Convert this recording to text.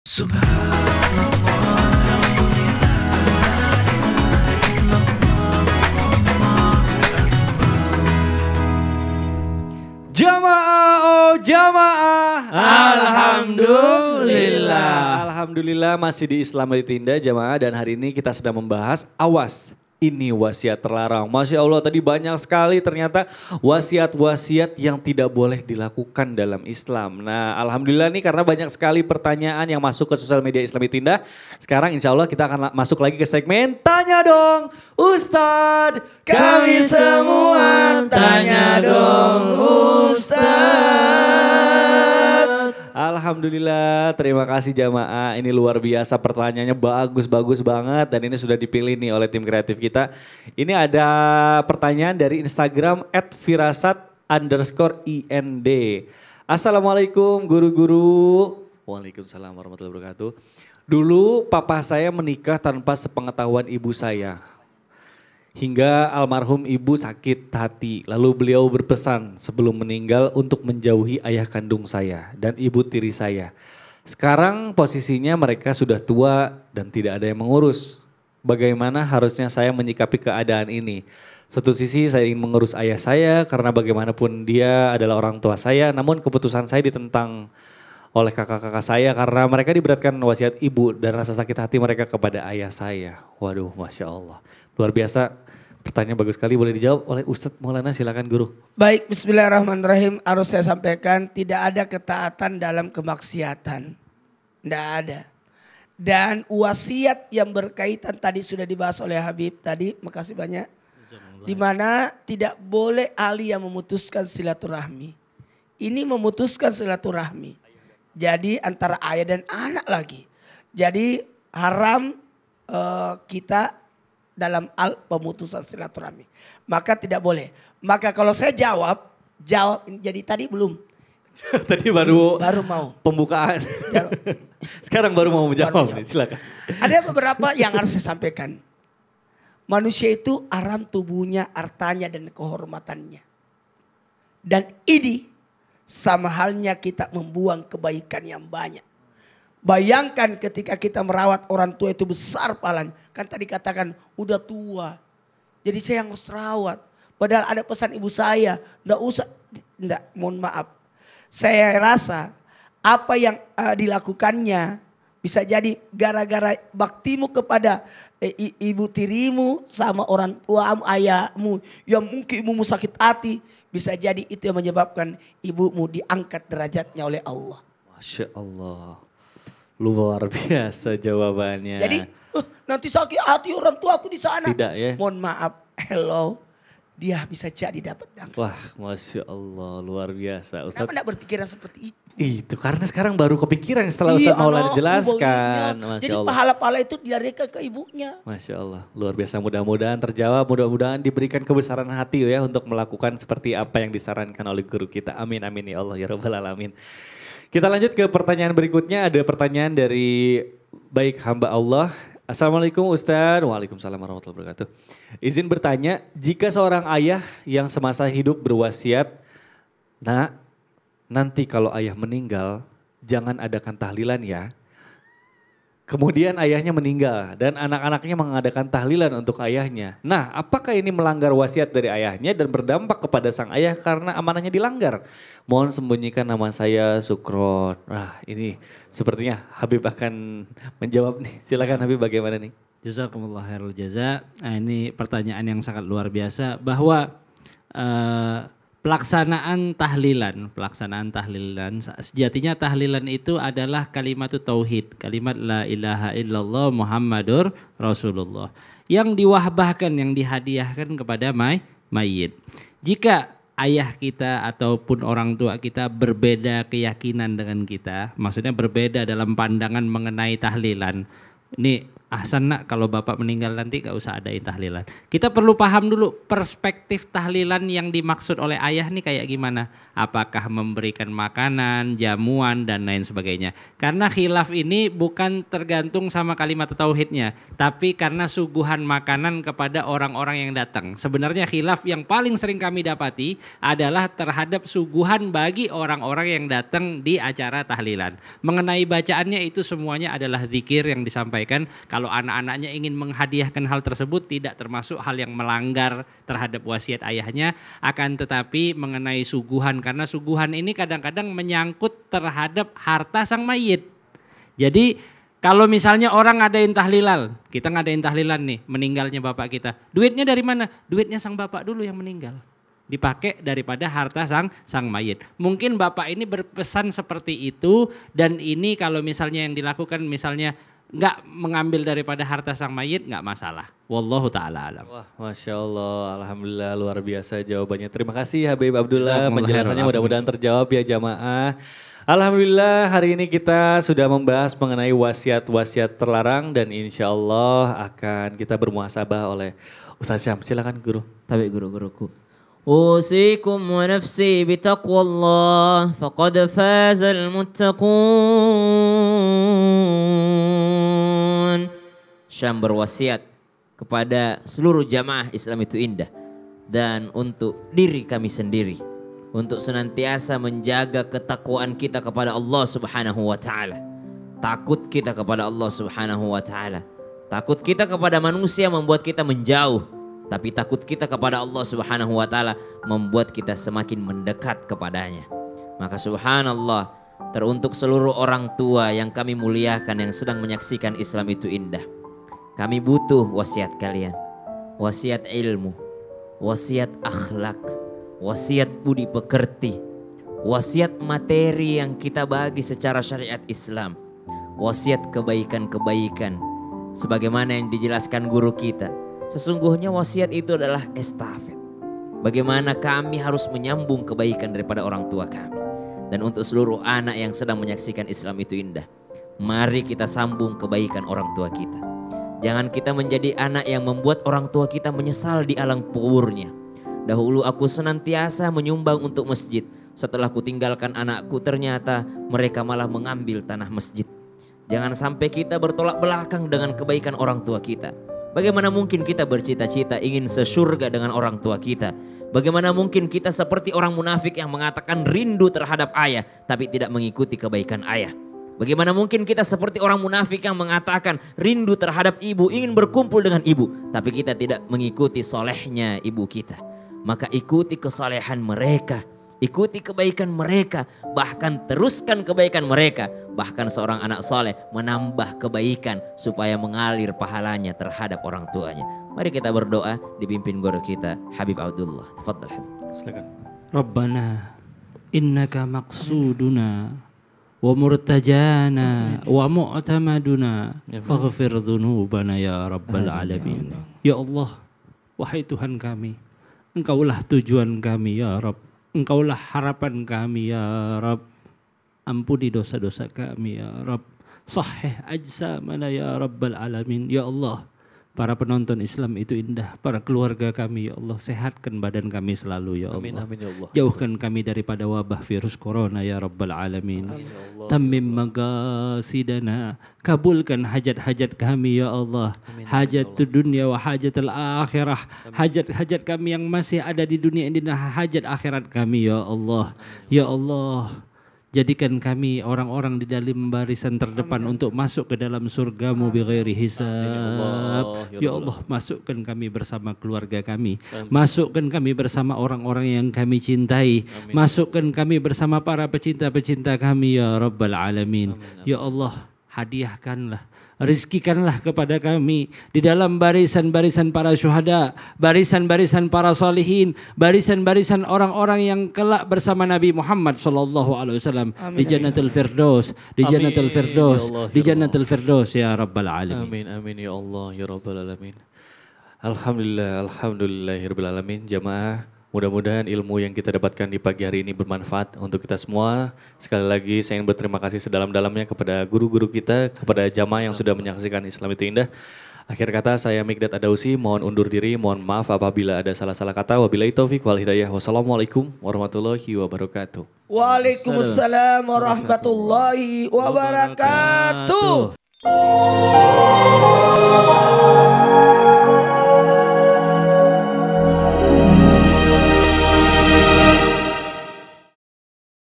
Jamaah, oh jamaah. Alhamdulillah. Alhamdulillah masih di Islam Tinda jamaah, dan hari ini kita sedang membahas awas. Ini wasiat terlarang. Masya Allah, tadi banyak sekali ternyata wasiat-wasiat yang tidak boleh dilakukan dalam Islam. Nah, alhamdulillah nih karena banyak sekali pertanyaan yang masuk ke sosial media Islami Tinda. Sekarang insya Allah kita akan masuk lagi ke segmen Tanya Dong Ustadz. Kami semua tanya dong Ustadz. Alhamdulillah, terima kasih jamaah. Ini luar biasa, pertanyaannya bagus-bagus banget dan ini sudah dipilih nih oleh tim kreatif kita. Ini ada pertanyaan dari Instagram @firasat_ind. Assalamualaikum guru-guru. Waalaikumsalam warahmatullahi wabarakatuh. Dulu papa saya menikah tanpa sepengetahuan ibu saya. Hingga almarhum ibu sakit hati, lalu beliau berpesan sebelum meninggal untuk menjauhi ayah kandung saya dan ibu tiri saya. Sekarang posisinya mereka sudah tua dan tidak ada yang mengurus. Bagaimana harusnya saya menyikapi keadaan ini? Satu sisi saya ingin mengurus ayah saya karena bagaimanapun dia adalah orang tua saya, namun keputusan saya ditentang oleh kakak-kakak saya karena mereka diberatkan wasiat ibu dan rasa sakit hati mereka kepada ayah saya. Waduh, Masya Allah. Luar biasa, pertanyaan bagus sekali, boleh dijawab oleh Ustadz Maulana, silakan guru. Baik, bismillahirrahmanirrahim. Harus saya sampaikan tidak ada ketaatan dalam kemaksiatan. Tidak ada. Dan wasiat yang berkaitan tadi sudah dibahas oleh Habib tadi, makasih banyak. Di mana tidak boleh ahli yang memutuskan silaturahmi. Ini memutuskan silaturahmi. Jadi antara ayah dan anak lagi. Jadi haram kita dalam pemutusan silaturahmi. Maka tidak boleh. Maka kalau saya jawab jadi tadi belum. Tadi baru mau. Pembukaan. Sekarang baru mau menjawab. Silakan. Ada beberapa yang harus saya sampaikan. Manusia itu haram tubuhnya, hartanya dan kehormatannya. Dan ini sama halnya kita membuang kebaikan yang banyak. Bayangkan ketika kita merawat orang tua itu besar pahalanya. Kan tadi katakan udah tua. Jadi saya yang harus rawat. Padahal ada pesan ibu saya. Mohon maaf. Saya rasa apa yang dilakukannya bisa jadi gara-gara baktimu kepada ibu tirimu sama orang tuamu, ayahmu. Yang mungkin ibumu sakit hati. Bisa jadi itu yang menyebabkan ibumu diangkat derajatnya oleh Allah. Masya Allah. Luar biasa jawabannya. Jadi nanti sakit hati orang tua aku di sana. Tidak ya. Mohon maaf. Hello. Dia bisa jadi dapat angkat. Wah, Masya Allah, luar biasa. Ustaz, kenapa tidak berpikiran seperti itu? Itu karena sekarang baru kepikiran setelah Ustaz Maulana jelaskan. Masya Jadi Allah. pahala-pahala itu dilarikan ke ibunya. Masya Allah, luar biasa, mudah-mudahan terjawab, mudah-mudahan diberikan kebesaran hati ya untuk melakukan seperti apa yang disarankan oleh guru kita. Amin, amin ya Allah, ya Rabbal Alamin. Kita lanjut ke pertanyaan berikutnya, ada pertanyaan dari baik hamba Allah. Assalamualaikum Ustadz, waalaikumsalam warahmatullahi wabarakatuh. Izin bertanya, jika seorang ayah yang semasa hidup berwasiat, nak, nanti kalau ayah meninggal jangan adakan tahlilan ya. Kemudian ayahnya meninggal dan anak-anaknya mengadakan tahlilan untuk ayahnya. Nah, apakah ini melanggar wasiat dari ayahnya dan berdampak kepada sang ayah karena amanahnya dilanggar? Mohon sembunyikan nama saya Sukron. Nah, ini sepertinya Habib akan menjawab nih. Silakan Habib, bagaimana nih? Jazakumullah khairul jaza. Nah, ini pertanyaan yang sangat luar biasa bahwa pelaksanaan tahlilan sejatinya tahlilan itu adalah kalimat tauhid, kalimat la ilaha illallah Muhammadur Rasulullah yang diwahbahkan, yang dihadiahkan kepada mayit. Jika ayah kita ataupun orang tua kita berbeda keyakinan dengan kita, maksudnya berbeda dalam pandangan mengenai tahlilan, ini ahsan nak, kalau bapak meninggal nanti gak usah adain tahlilan. Kita perlu paham dulu perspektif tahlilan yang dimaksud oleh ayah nih kayak gimana. Apakah memberikan makanan, jamuan dan lain sebagainya. Karena khilaf ini bukan tergantung sama kalimat tauhidnya, tapi karena suguhan makanan kepada orang-orang yang datang. Sebenarnya khilaf yang paling sering kami dapati adalah terhadap suguhan bagi orang-orang yang datang di acara tahlilan. Mengenai bacaannya itu semuanya adalah zikir yang disampaikan. Kalau anak-anaknya ingin menghadiahkan hal tersebut tidak termasuk hal yang melanggar terhadap wasiat ayahnya, akan tetapi mengenai suguhan, karena suguhan ini kadang-kadang menyangkut terhadap harta sang mayit. Jadi kalau misalnya orang ngadain tahlilal, kita ngadain tahlilan nih, meninggalnya bapak kita. Duitnya dari mana? Duitnya sang bapak dulu yang meninggal. Dipakai daripada harta sang mayit. Mungkin bapak ini berpesan seperti itu, dan ini kalau misalnya yang dilakukan misalnya nggak mengambil daripada harta sang mayit nggak masalah. Wallahu ta'ala alam. Wah, Masya Allah, Alhamdulillah luar biasa jawabannya. Terima kasih Habib Abdullah, penjelasannya mudah-mudahan terjawab ya jamaah. Alhamdulillah hari ini kita sudah membahas mengenai wasiat-wasiat terlarang dan insya Allah akan kita bermuhasabah oleh Ustaz Syam. Silakan guru. Tabi guru-guruku. أوصيكم ونفسي بتقوى الله فقد فاز المتقون. Syam berwasiat kepada seluruh jamaah Islam itu indah dan untuk diri kami sendiri untuk senantiasa menjaga ketakwaan kita kepada Allah Subhanahu wa taala. Takut kita kepada Allah Subhanahu wa taala. Takut kita kepada manusia membuat kita menjauh. Tapi takut kita kepada Allah Subhanahu wa taala membuat kita semakin mendekat kepadanya. Maka subhanallah, teruntuk seluruh orang tua yang kami muliakan yang sedang menyaksikan Islam itu indah. Kami butuh wasiat kalian. Wasiat ilmu, wasiat akhlak, wasiat budi pekerti, wasiat materi yang kita bagi secara syariat Islam, wasiat kebaikan-kebaikan sebagaimana yang dijelaskan guru kita. Sesungguhnya wasiat itu adalah estafet. Bagaimana kami harus menyambung kebaikan daripada orang tua kami. Dan untuk seluruh anak yang sedang menyaksikan Islam itu indah, mari kita sambung kebaikan orang tua kita. Jangan kita menjadi anak yang membuat orang tua kita menyesal di alam kuburnya. Dahulu aku senantiasa menyumbang untuk masjid. Setelah kutinggalkan anakku ternyata mereka malah mengambil tanah masjid. Jangan sampai kita bertolak belakang dengan kebaikan orang tua kita. Bagaimana mungkin kita bercita-cita ingin sesurga dengan orang tua kita? Bagaimana mungkin kita seperti orang munafik yang mengatakan rindu terhadap ayah tapi tidak mengikuti kebaikan ayah? Bagaimana mungkin kita seperti orang munafik yang mengatakan rindu terhadap ibu, ingin berkumpul dengan ibu, tapi kita tidak mengikuti solehnya ibu kita? Maka ikuti kesalehan mereka, ikuti kebaikan mereka, bahkan teruskan kebaikan mereka. Bahkan seorang anak soleh menambah kebaikan supaya mengalir pahalanya terhadap orang tuanya. Mari kita berdoa dipimpin guru kita Habib Abdullah. Tafadhal Habib. Silakan. Rabbana innaka maqsuduna wa murtajana wa mu'tamaduna faghfir dhunubana ya rabbal alamin. Ya Allah, wahai Tuhan kami, Engkaulah tujuan kami ya Rabb. Engkaulah harapan kami ya Rabb. Ampuni dosa-dosa kami ya Rabb. Sahih ajsamana ya Rabbal alamin. Ya Allah, para penonton Islam itu indah, para keluarga kami ya Allah, sehatkan badan kami selalu ya Allah. Amin, amin ya Allah. Jauhkan kami daripada wabah virus corona ya Rabbal alamin. Tammim magasidana, kabulkan hajat-hajat kami ya Allah. Hajat dunia wa hajatul akhirah. Hajat-hajat kami yang masih ada di dunia ini dan hajat akhirat kami ya Allah. Ya Allah, jadikan kami orang-orang di dalam barisan terdepan untuk masuk ke dalam surgamu bighairi hisab. Ya Allah, masukkan kami bersama keluarga kami. Masukkan kami bersama orang-orang yang kami cintai. Masukkan kami bersama para pecinta-pecinta kami ya Rabbal alamin. Ya Allah, hadiahkanlah, rizkikanlah kepada kami di dalam barisan-barisan para syuhada, barisan-barisan para salihin, barisan-barisan orang-orang yang kelak bersama Nabi Muhammad SAW di Jannatul Firdaus, di Jannatul Firdaus, di Jannatul Firdaus ya Rabbal alamin. Amin, amin ya Allah ya Rabbal alamin. Alhamdulillah, alhamdulillahirabbil alamin. Jamaah, Mudah-mudahan ilmu yang kita dapatkan di pagi hari ini bermanfaat untuk kita semua. Sekali lagi saya ingin berterima kasih sedalam-dalamnya kepada guru-guru kita, kepada jamaah yang sudah menyaksikan Islam itu indah. Akhir kata saya Mikdad Adausi, mohon undur diri, mohon maaf apabila ada salah-salah kata. Wabillahi taufik wal hidayah. Wassalamualaikum warahmatullahi wabarakatuh. Waalaikumsalam warahmatullahi wabarakatuh.